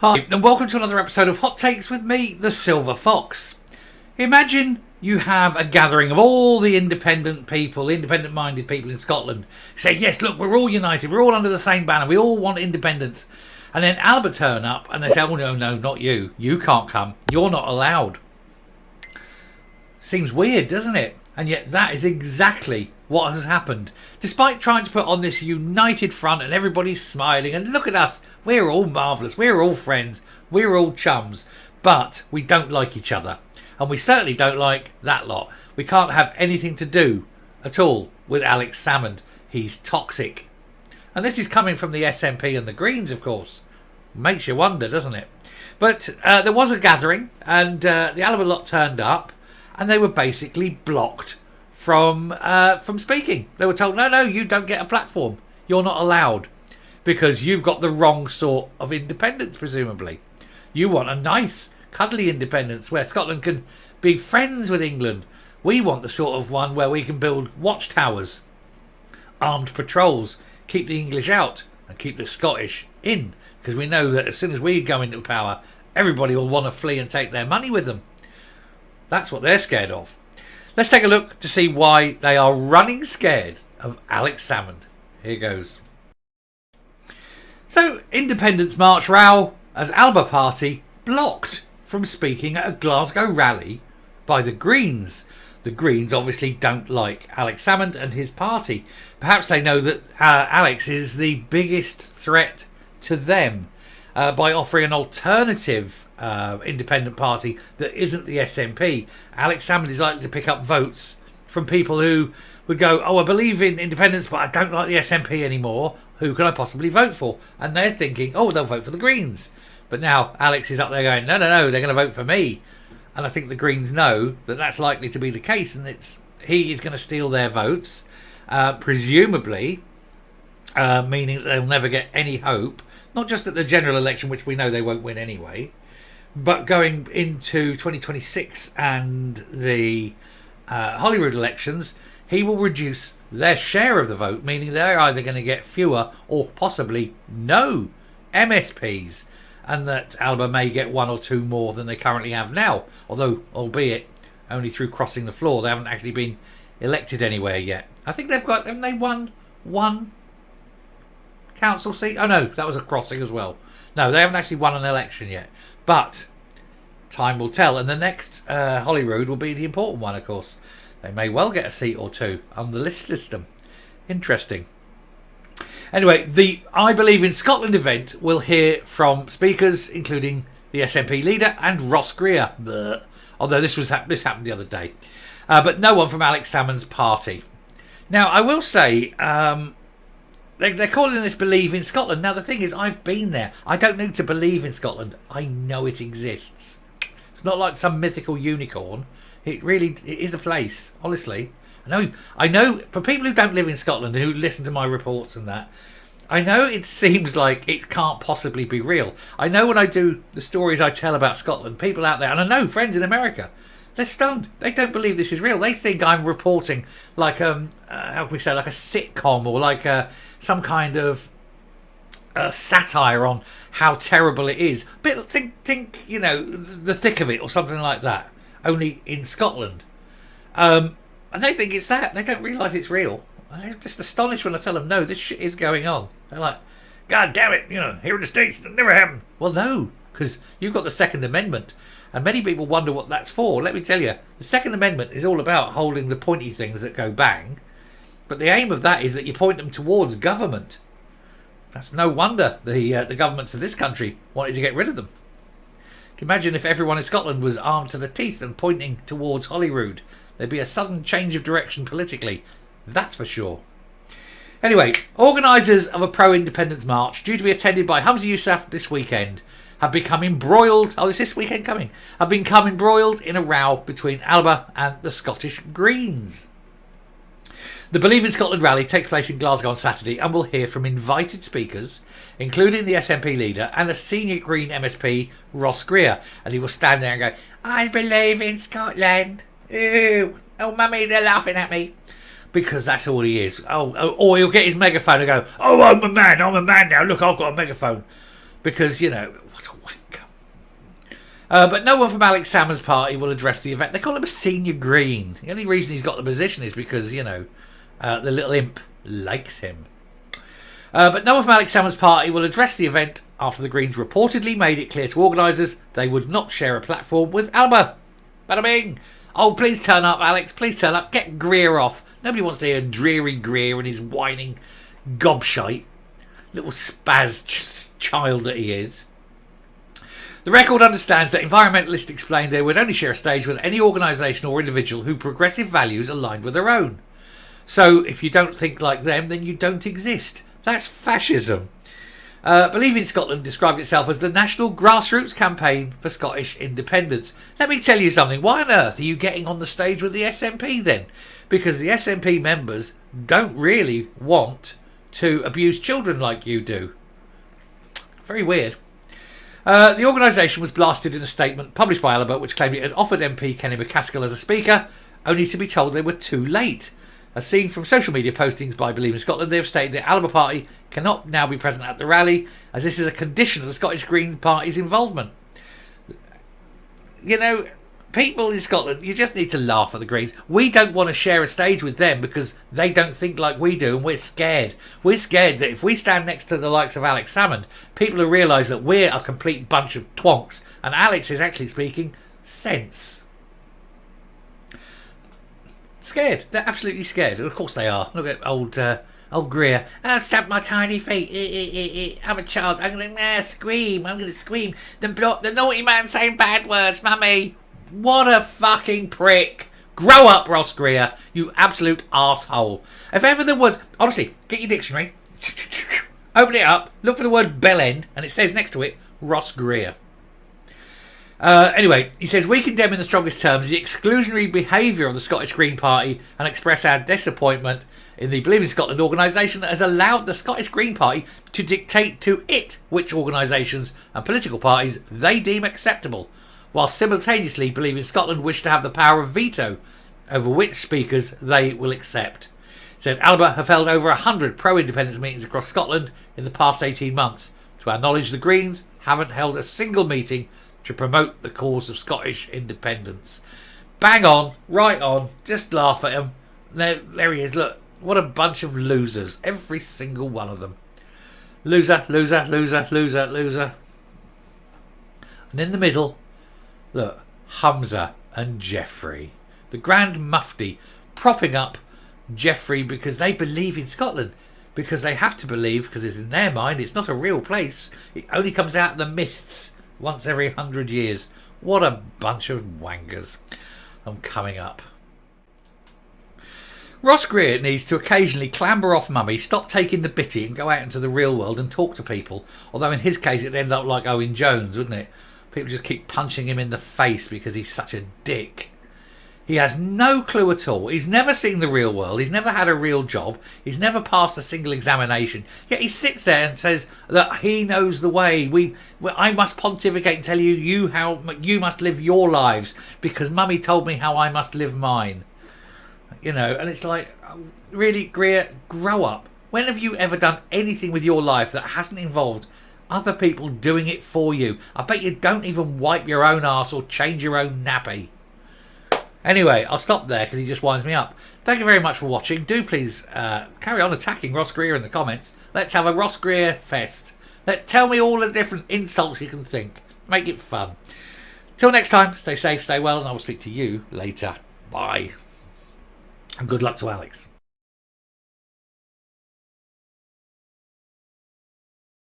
Hi, and welcome to another episode of Hot Takes with me, the Silver Fox. Imagine you have a gathering of all the independent-minded people in Scotland. Say, yes, look, we're all united, we're all under the same banner, we all want independence. And then Alba turn up and they say, oh, no, not you. You can't come. You're not allowed. Seems weird, doesn't it? And yet that is exactly what has happened. Despite trying to put on this united front and everybody's smiling and look at us, we're all marvellous, we're all friends, we're all chums, but we don't like each other. And we certainly don't like that lot. We can't have anything to do at all with Alex Salmond. He's toxic. And this is coming from the SNP and the Greens, of course. Makes you wonder, doesn't it? But there was a gathering and the Alba lot turned up and they were basically blocked from speaking. They were told, no, you don't get a platform. You're not allowed because you've got the wrong sort of independence, presumably. You want a nice, cuddly independence where Scotland can be friends with England. We want the sort of one where we can build watchtowers, armed patrols, keep the English out and keep the Scottish in, because we know that as soon as we go into power, everybody will want to flee and take their money with them. That's what they're scared of. Let's take a look to see why they are running scared of Alex Salmond. Here goes. So, Independence March row as Alba Party blocked from speaking at a Glasgow rally by the Greens. The Greens obviously don't like Alex Salmond and his party. Perhaps they know that Alex is the biggest threat to them by offering an alternative independent party that isn't the SNP. Alex Salmond is likely to pick up votes from people who would go, oh, I believe in independence, but I don't like the SNP anymore. Who can I possibly vote for? And they're thinking, oh, they'll vote for the Greens. But now Alex is up there going, no, they're going to vote for me. And I think the Greens know that that's likely to be the case, and he is going to steal their votes, presumably, meaning that they'll never get any hope, not just at the general election, which we know they won't win anyway, but going into 2026 and the Holyrood elections, he will reduce their share of the vote, meaning they're either going to get fewer or possibly no MSPs, and that Alba may get one or two more than they currently have now, although, albeit only through crossing the floor. They haven't actually been elected anywhere yet. I think haven't they won one council seat? Oh no, that was a crossing as well. No, they haven't actually won an election yet, but time will tell. And the next Holyrood will be the important one, of course. They may well get a seat or two on the list system. Interesting. Anyway, the I Believe in Scotland event will hear from speakers including the SNP leader and Ross Greer. Blech. Although this happened the other day. But no one from Alex Salmond's party. Now, I will say, they're calling this Believe in Scotland. Now, the thing is, I've been there. I don't need to believe in Scotland. I know it exists. It's not like some mythical unicorn. It is a place, honestly. I know, for people who don't live in Scotland and who listen to my reports and that, I know it seems like it can't possibly be real. I know when I do the stories I tell about Scotland, people out there, and I know friends in America, they're stunned. They don't believe this is real. They think I'm reporting like how can we say, like a sitcom or like some kind of satire on how terrible it is. But think, The Thick of It or something like that, only in Scotland. And they think it's that. They don't realise it's real. They're just astonished when I tell them, no, this shit is going on. They're like, God damn it, here in the States, that never happened. Well, no, because you've got the Second Amendment. And many people wonder what that's for. Let me tell you, the Second Amendment is all about holding the pointy things that go bang. But the aim of that is that you point them towards government. That's no wonder the governments of this country wanted to get rid of them. Can you imagine if everyone in Scotland was armed to the teeth and pointing towards Holyrood? There'd be a sudden change of direction politically. That's for sure. Anyway, organisers of a pro-independence march due to be attended by Humza Yousaf this weekend have become embroiled. Oh, is this weekend coming? Have become embroiled in a row between Alba and the Scottish Greens. The Believe in Scotland rally takes place in Glasgow on Saturday and will hear from invited speakers, including the SNP leader and a senior Green MSP, Ross Greer. And he will stand there and go, I believe in Scotland. Ooh, oh, mummy, they're laughing at me. Because that's all he is. Or he'll get his megaphone and go, oh, I'm a man now. Look, I've got a megaphone. Because, what a wanker. But no one from Alex Salmond's party will address the event. They call him a senior green. The only reason he's got the position is because, the little imp likes him. But no one from Alex Salmond's party will address the event after the Greens reportedly made it clear to organisers they would not share a platform with Alba. Bada bing! Oh, please turn up, Alex. Please turn up. Get Greer off. Nobody wants to hear dreary Greer and his whining gobshite. Little spaz child that he is. The record understands that environmentalists explained they would only share a stage with any organisation or individual who progressive values aligned with their own. So if you don't think like them, then you don't exist. That's fascism. Believe in Scotland described itself as the national grassroots campaign for Scottish independence. Let me tell you something. Why on earth are you getting on the stage with the SNP then? Because the SNP members don't really want to abuse children like you do. Very weird. The organisation was blasted in a statement published by Alba, which claimed it had offered MP Kenny McCaskill as a speaker, only to be told they were too late. As seen from social media postings by Believe in Scotland, they have stated the Alba Party cannot now be present at the rally, as this is a condition of the Scottish Green Party's involvement. People in Scotland, you just need to laugh at the Greens. We don't want to share a stage with them because they don't think like we do, and we're scared. We're scared that if we stand next to the likes of Alex Salmond, people will realise that we're a complete bunch of twonks, and Alex is actually speaking sense. Scared. They're absolutely scared. Of course they are. Look at old Greer. I'll stamp my tiny feet. I'm a child. I'm going to scream. I'm going to scream. The naughty man saying bad words, mummy. What a fucking prick. Grow up, Ross Greer. You absolute arsehole. If ever there was... Honestly, get your dictionary. Open it up. Look for the word bellend. And it says next to it, Ross Greer. Anyway, he says, we condemn in the strongest terms the exclusionary behaviour of the Scottish Green Party and express our disappointment in the Believe in Scotland organisation that has allowed the Scottish Green Party to dictate to it which organisations and political parties they deem acceptable, while simultaneously Believe in Scotland wish to have the power of veto over which speakers they will accept. He said, Alba have held over 100 pro-independence meetings across Scotland in the past 18 months. To our knowledge, the Greens haven't held a single meeting to promote the cause of Scottish independence. Bang on, right on, just laugh at him. There he is, look, what a bunch of losers, every single one of them. Loser, loser, loser, loser, loser. And in the middle, look, Humza and Jeffrey, the Grand Mufti, propping up Jeffrey because they believe in Scotland. Because they have to believe, because it's in their mind, it's not a real place. It only comes out in the mists once every 100 years. What a bunch of wankers. I'm coming up. Ross Greer needs to occasionally clamber off mummy, stop taking the bitty and go out into the real world and talk to people. Although in his case it'd end up like Owen Jones, wouldn't it? People just keep punching him in the face because he's such a dick. He has no clue at all. He's never seen the real world. He's never had a real job. He's never passed a single examination. Yet he sits there and says that he knows the way. I must pontificate and tell you how you must live your lives because mummy told me how I must live mine. And it's like, really, Greer, grow up. When have you ever done anything with your life that hasn't involved other people doing it for you? I bet you don't even wipe your own arse or change your own nappy. Anyway, I'll stop there because he just winds me up. Thank you very much for watching. Do please carry on attacking Ross Greer in the comments. Let's have a Ross Greer fest. Tell me all the different insults you can think. Make it fun. Till next time, stay safe, stay well, and I will speak to you later. Bye. And good luck to Alex.